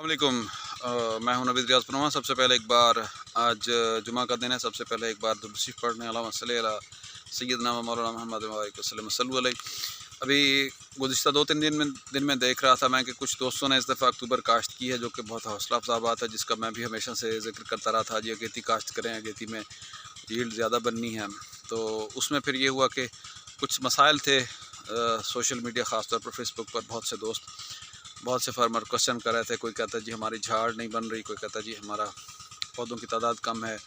अस्सलामुअलैकुम। मैं हूं नवीद रियाज परवा। सबसे पहले एक बार आज जुमा का दिन है। सबसे पहले एक बार दुरूद शरीफ पढ़ने अल्लाहुम्मा सल्ली अला सय्यदना व मौलाना मुहम्मद वसल्लम अलैहि। अभी गुज़िश्ता 2-3 दिन में देख रहा था मैं कि कुछ दोस्तों ने इस दफ़ा अक्टूबर काश्त की है, जो कि बहुत हौसला अफजा बात है, जिसका मैं भी हमेशा से ज़िक्र करता रहा था। जी अगेती काश्त करें, अगेती में यील्ड ज़्यादा बननी है। तो उसमें फिर ये हुआ कि कुछ मसाइल थे सोशल मीडिया, ख़ास तौर पर फेसबुक पर बहुत से फार्मर क्वेश्चन कर रहे थे। कोई कहता है जी हमारी झाड़ नहीं बन रही, कोई कहता है जी हमारा पौधों की तादाद कम है,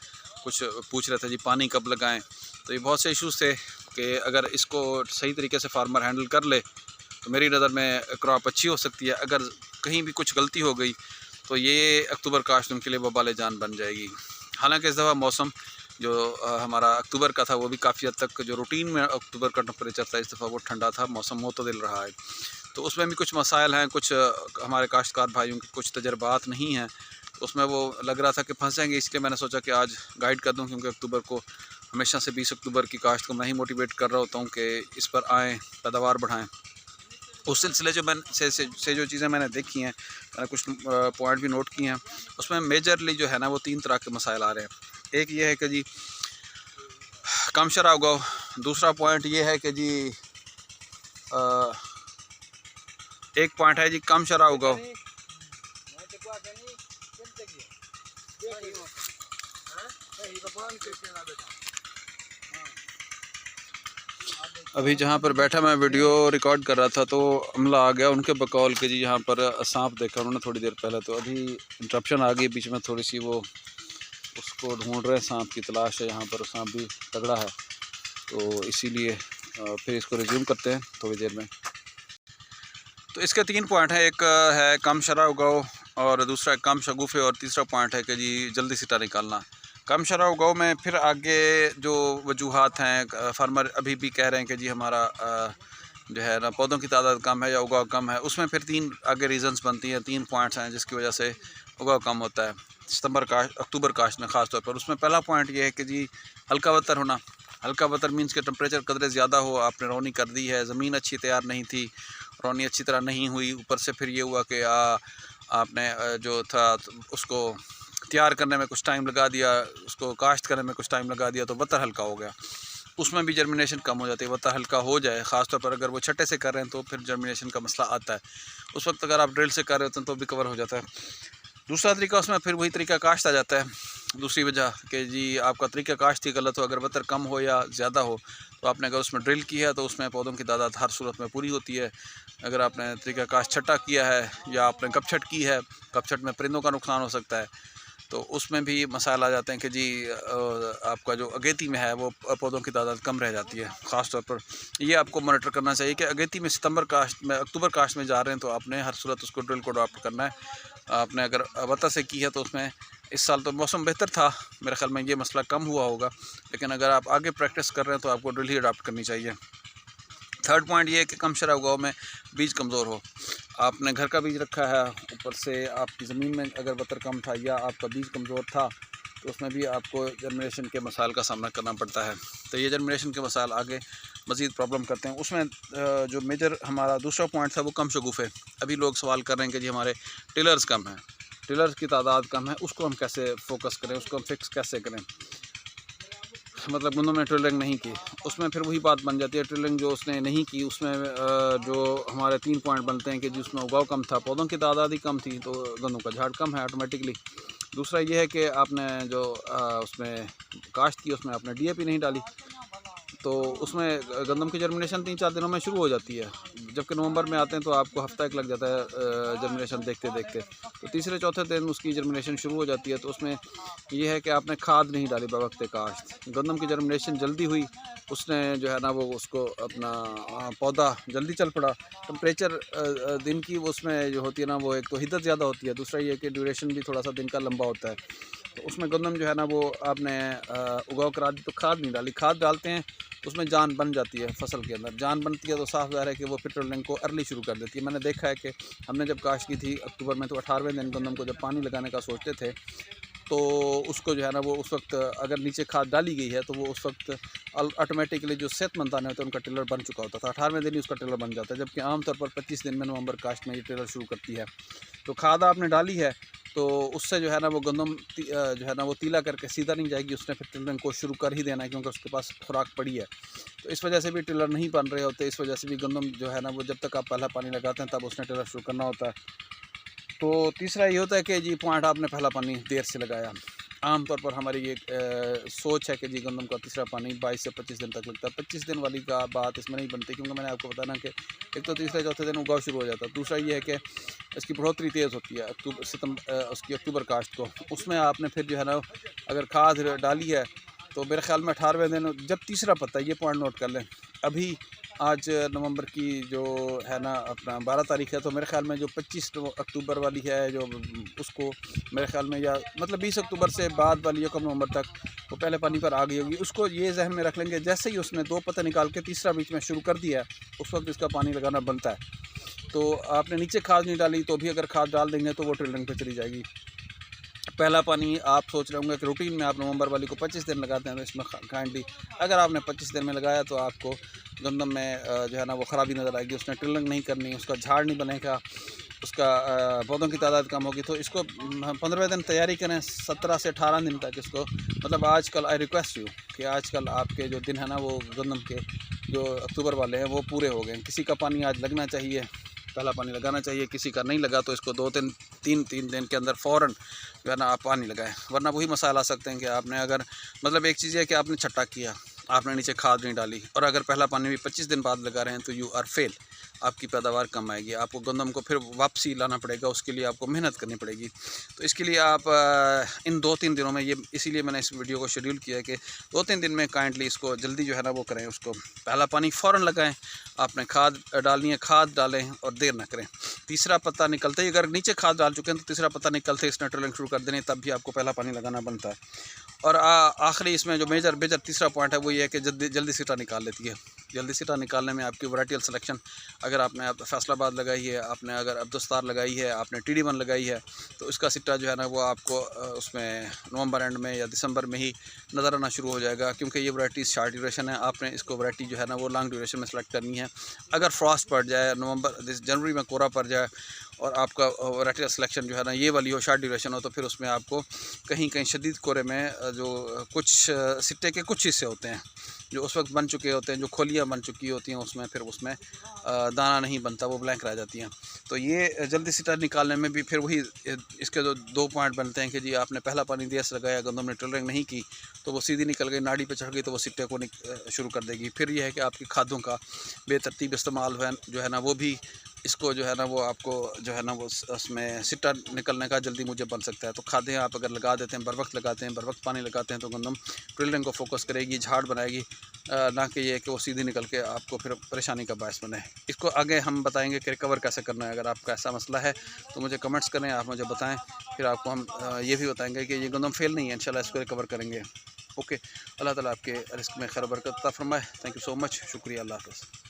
कुछ पूछ रहे थे जी पानी कब लगाएं। तो ये बहुत से इश्यूज़ थे कि अगर इसको सही तरीके से फार्मर हैंडल कर ले तो मेरी नज़र में क्रॉप अच्छी हो सकती है। अगर कहीं भी कुछ गलती हो गई तो ये अक्टूबर काश्त उनके लिए वबाल जान बन जाएगी। हालांकि इस दफ़ा मौसम जो हमारा अक्टूबर का था वो भी काफ़ी हद तक, जो रूटीन में अक्टूबर का टेम्परेचर था, इस दफ़ा वो ठंडा था, मौसम मुतदिल रहा है। तो उसमें भी कुछ मसाइल हैं, कुछ हमारे काश्तकार भाइयों के कुछ तजर्बात नहीं हैं, तो उसमें वो लग रहा था कि फंस जाएंगे। इसलिए मैंने सोचा कि आज गाइड कर दूं, क्योंकि अक्टूबर को हमेशा से 20 अक्टूबर की काश्त को मैं ही मोटिवेट कर रहा होता हूं कि इस पर आएँ, पैदावार बढ़ाएँ। उस सिलसिले जो मैंने से जो चीज़ें मैंने देखी हैं, मैंने कुछ पॉइंट भी नोट किए हैं। उसमें मेजरली जो है ना वो 3 तरह के मसाइल आ रहे हैं। एक ये है कि जी कम शरा उगाओ। दूसरा पॉइंट ये है कि जी एक पॉइंट है जी कम शरा उगाओ। अभी जहाँ पर बैठा मैं वीडियो रिकॉर्ड कर रहा था तो अमला आ गया उनके बकौल के जी यहाँ पर सांप देखा उन्होंने थोड़ी देर पहले। तो अभी इंटरप्शन आ गई बीच में थोड़ी सी, वो उसको ढूंढ रहे हैं, सांप की तलाश है यहाँ पर, सांप भी तगड़ा है। तो इसीलिए फिर इसको रिज्यूम करते हैं थोड़ी देर में। तो इसके 3 पॉइंट हैं। एक है कम शरा उगाओ, और दूसरा कम शगुफ़े, और तीसरा पॉइंट है कि जी जल्दी सिटा निकालना। कम शरा उगाओ में फिर आगे जो वजूहात हैं, फार्मर अभी भी कह रहे हैं कि जी हमारा जो है ना पौधों की तादाद कम है या उगाव कम है। उसमें फिर 3 आगे रीज़न्स बनती हैं, 3 पॉइंट्स हैं जिसकी वजह से उगाव कम होता है अक्टूबर काश्त में ख़ास तौर पर। उसमें पहला पॉइंट ये है कि जी हल्का बतर होना। हल्का बतर मीन्स के टेम्परेचर कदरे ज़्यादा हो, आपने रौनी कर दी है, ज़मीन अच्छी तैयार नहीं थी, रौनी अच्छी तरह नहीं हुई, ऊपर से फिर ये हुआ कि आपने जो था उसको तैयार करने में कुछ टाइम लगा दिया, उसको काश्त करने में कुछ टाइम लगा दिया, तो बतर हल्का हो गया। उसमें भी जर्मिनेशन कम हो जाती है। बतर हल्का हो जाए, ख़ासतौर पर अगर वो छट्टे से कर रहे हैं तो फिर जर्मिनेशन का मसला आता है। उस वक्त अगर आप ड्रिल से कर रहे होते हैं तो भी कवर हो जाता है। दूसरा तरीका, उसमें फिर वही तरीका काश्त आ जाता है। दूसरी वजह कि जी आपका तरीका काश्त ही गलत हो, अगर बतर कम हो या ज़्यादा हो तो आपने अगर उसमें ड्रिल की है तो उसमें पौधों की तादाद हर सूरत में पूरी होती है। अगर आपने तरीका काश्त छट्टा किया है या आपने कपछट की है, कपछट में परिंदों का नुकसान हो सकता है, तो उसमें भी मसाइल आ जाते हैं कि जी आपका जो अगेती में है वो पौधों की तादाद कम रह जाती है। ख़ास तौर पर ये आपको मॉनिटर करना चाहिए कि अगेती में अक्टूबर काश्त में जा रहे हैं तो आपने हर सूरत उसको ड्रिल को अडॉप्ट करना है। आपने अगर वता से की है तो उसमें इस साल तो मौसम बेहतर था, मेरे ख्याल में ये मसला कम हुआ होगा, लेकिन अगर आप आगे प्रैक्टिस कर रहे हैं तो आपको ड्रिल ही अडॉप्ट करनी चाहिए। थर्ड पॉइंट ये है कि कम शरा उगाओ में बीज कमज़ोर हो। आपने घर का बीज रखा है, ऊपर से आपकी ज़मीन में अगर बतर कम था या आपका बीज कमज़ोर था तो उसमें भी आपको जर्मिनेशन के मसाइल का सामना करना पड़ता है। तो ये जर्मिनेशन के मसाइल आगे मज़ीद प्रॉब्लम करते हैं। उसमें जो मेजर हमारा दूसरा पॉइंट था वो कम शगुफ़े। अभी लोग सवाल कर रहे हैं कि जी हमारे टिलर्स कम हैं, टिलर्स की तादाद कम है, उसको हम कैसे फोकस करें, उसको हम फिक्स कैसे करें। मतलब गुंदों में ड्रिलिंग नहीं की, उसमें फिर वही बात बन जाती है। ड्रिलिंग जो उसने नहीं की उसमें जो हमारे 3 पॉइंट बनते हैं कि जिसमें उगाव कम था, पौधों की तादाद ही कम थी, तो गंदों का झाड़ कम है ऑटोमेटिकली। दूसरा ये है कि आपने जो उसमें काश्त की उसमें आपने डीएपी नहीं डाली, तो उसमें गंदम की जर्मिनेशन 3-4 दिनों में शुरू हो जाती है, जबकि नवंबर में आते हैं तो आपको हफ्ता एक लग जाता है जर्मिनेशन देखते देखते। तो तीसरे चौथे दिन उसकी जर्मिनेशन शुरू हो जाती है। तो उसमें यह है कि आपने खाद नहीं डाली बवक्त काश्त, गंदम की जर्मिनेशन जल्दी हुई, उसने जो है ना वो उसको अपना पौधा जल्दी चल पड़ा। टेम्परेचर दिन की वो उसमें जो होती है ना वो एक तो हिद्दत ज़्यादा होती है, दूसरा ये कि ड्यूरेशन भी थोड़ा सा दिन का लंबा होता है। तो उसमें गंदम जो है ना वो आपने उगाव करा दी, तो खाद नहीं डाली। खाद डालते हैं तो उसमें जान बन जाती है, फसल के अंदर जान बनती है तो साफ ज़ाहिर है कि वो पेट्रोलिंग को अर्ली शुरू कर देती है। मैंने देखा है कि हमने जब काश्त की थी अक्टूबर में तो 18वें दिन गंदम को जब पानी लगाने का सोचते थे तो उसको जो है ना वो उस वक्त अगर नीचे खाद डाली गई है तो वो उस वक्त ऑटोमेटिकली जो सेहतमंद दाने होते हैं उनका टिलर बन चुका होता था। 18वें दिन ही उसका टिलर बन जाता है, जबकि आमतौर पर 25 दिन में नवंबर काश्त में ये टिलर शुरू करती है। तो खाद आपने डाली है तो उससे जो है ना वो गंदम जो है ना वो तीला करके सीधा नहीं जाएगी, उसने फिर टिलरिंग को शुरू कर ही देना है, क्योंकि उसके पास खुराक पड़ी है। तो इस वजह से भी टिलर नहीं बन रहे होते, इस वजह से भी गंदम जो है ना वो जब तक आप पहला पानी लगाते हैं तब उसने टिलर शुरू करना होता है। तो तीसरा ये होता है कि जी पॉइंट आपने पहला पानी देर से लगाया। आमतौर पर हमारी ये सोच है कि जी गंदम का तीसरा पानी 22 से 25 दिन तक लगता है। 25 दिन वाली का बात इसमें नहीं बनती, क्योंकि मैंने आपको बताना कि एक तो तीसरे चौथे दिन उगाव शुरू हो जाता है। दूसरा ये है कि इसकी बढ़ोतरी तेज़ होती है उसकी अक्टूबर काश्त को। उसमें आपने फिर जो है ना अगर खाद डाली है तो मेरे ख्याल में 18वें दिन जब तीसरा पत्ता, ये पॉइंट नोट कर लें, अभी आज नवंबर की जो है ना अपना 12 तारीख है, तो मेरे ख़्याल में जो 25 अक्टूबर वाली है जो उसको मेरे ख़्याल में या मतलब 20 अक्टूबर से बाद वाली या कम नवंबर तक वो पहले पानी पर आ गई होगी। उसको ये जहन में रख लेंगे, जैसे ही उसने 2 पत्ते निकाल के तीसरा बीच में शुरू कर दिया है उस वक्त इसका पानी लगाना बनता है। तो आपने नीचे खाद नहीं डाली तो भी अगर खाद डाल देंगे तो वो टिलरिंग पे चली जाएगी। पहला पानी आप सोच रहे होंगे कि रूटीन में आप नवंबर वाली को 25 दिन लगाते हैं, तो इसमें काइंडली अगर आपने 25 दिन में लगाया तो आपको गंदम में जो है ना वो ख़राबी नज़र आएगी। उसने टिलरिंग नहीं करनी, उसका झाड़ नहीं बनेगा, उसका पौधों की तादाद कम होगी। तो इसको 15वें दिन तैयारी करें, 17 से 18 दिन तक इसको, मतलब आजकल आई रिक्वेस्ट यू कि आजकल आपके जो दिन है ना वो गंदम के जो अक्टूबर वाले हैं वो पूरे हो गए। किसी का पानी आज लगना चाहिए, पहला पानी लगाना चाहिए, किसी का नहीं लगा तो इसको 2-3 दिन के अंदर फ़ौरन जो है ना आप पानी लगाएं, वरना वही मसाला आ सकते हैं कि आपने अगर मतलब एक चीज़ है कि आपने छट्टा किया, आपने नीचे खाद नहीं डाली और अगर पहला पानी भी 25 दिन बाद लगा रहे हैं तो यू आर फेल, आपकी पैदावार कम आएगी, आपको गंदम को फिर वापसी लाना पड़ेगा, उसके लिए आपको मेहनत करनी पड़ेगी। तो इसके लिए आप इन 2-3 दिनों में, ये इसीलिए मैंने इस वीडियो को शेड्यूल किया कि 2-3 दिन में काइंडली इसको जल्दी जो है ना वो करें, उसको पहला पानी फ़ौरन लगाएं। आपने खाद डालनी है, खाद डालें और देर ना करें। तीसरा पत्ता निकलते ही, अगर नीचे खाद डाल चुके हैं तो तीसरा पत्ता निकलते ही इसने टिलरिंग शुरू कर देनी, तब भी आपको पहला पानी लगाना बनता है। और आखिरी इसमें जो मेजर तीसरा पॉइंट है वो ये है कि जल्दी सीटा निकाल लेती है। जल्दी सीटा निकालने में आपकी वैराइटियल सिलेक्शन, अगर आपने फैसलाबाद लगाई है, आपने अगर अब्दुस्तार लगाई है, आपने TD1 लगाई है, तो इसका सिट्टा जो है ना वो आपको उसमें नवंबर एंड में या दिसंबर में ही नज़र आना शुरू हो जाएगा, क्योंकि ये वैराइटीज़ शार्ट ड्यूरेशन है। आपने इसको वैराइटी जो है ना वो लॉन्ग ड्यूरेशन में सेलेक्ट करनी है। अगर फ्रॉस्ट पड़ जाए, जनवरी में कोहरा पड़ जाए और आपका वैराइटी सिलेक्शन जो है ना ये वाली हो, शार्ट ड्यूरेशन हो, तो फिर उसमें आपको कहीं कहीं शदीद कोहरे में जो कुछ सिट्टे के कुछ हिस्से होते हैं जो उस वक्त बन चुके होते हैं, जो खोलियाँ बन चुकी होती हैं, उसमें फिर उसमें दाना नहीं बनता, वो ब्लैंक रह जाती हैं। तो ये जल्दी सीटा निकालने में भी फिर वही इसके जो 2 पॉइंट बनते हैं कि जी आपने पहला पानी दिया से लगाया, गंदम ने टिलरिंग नहीं की तो वो सीधी निकल गई, नाड़ी पे चढ़ गई तो वो सिट्टे को शुरू कर देगी। फिर यह है कि आपकी खादों का बेतरतीब इस्तेमाल जो है ना वो भी इसको जो है ना वो आपको जो है ना वो उसमें सिट्टा निकलने का जल्दी मुझे बन सकता है। तो खादें आप अगर लगा देते हैं, बर वक्त लगाते हैं, बर वक्त पानी लगाते हैं, तो गंदम टिलरिंग को फोकस करेगी, झाड़ बनाएगी, ना कि ये कि वो सीधी निकल के आपको फिर परेशानी का बायस बने। इसको आगे हम बताएंगे कि रिकवर कैसे करना है। अगर आपका ऐसा मसला है तो मुझे कमेंट्स करें, आप मुझे बताएं, फिर आपको हम ये भी बताएंगे कि ये गंदम फेल नहीं है, इंशाल्लाह इसको रिकवर करेंगे। ओके, अल्लाह ताला आपके रिस्क में खैर बरकत अता फरमाए। थैंक यू सो मच, शुक्रिया, अल्लाह हाफ़िज़।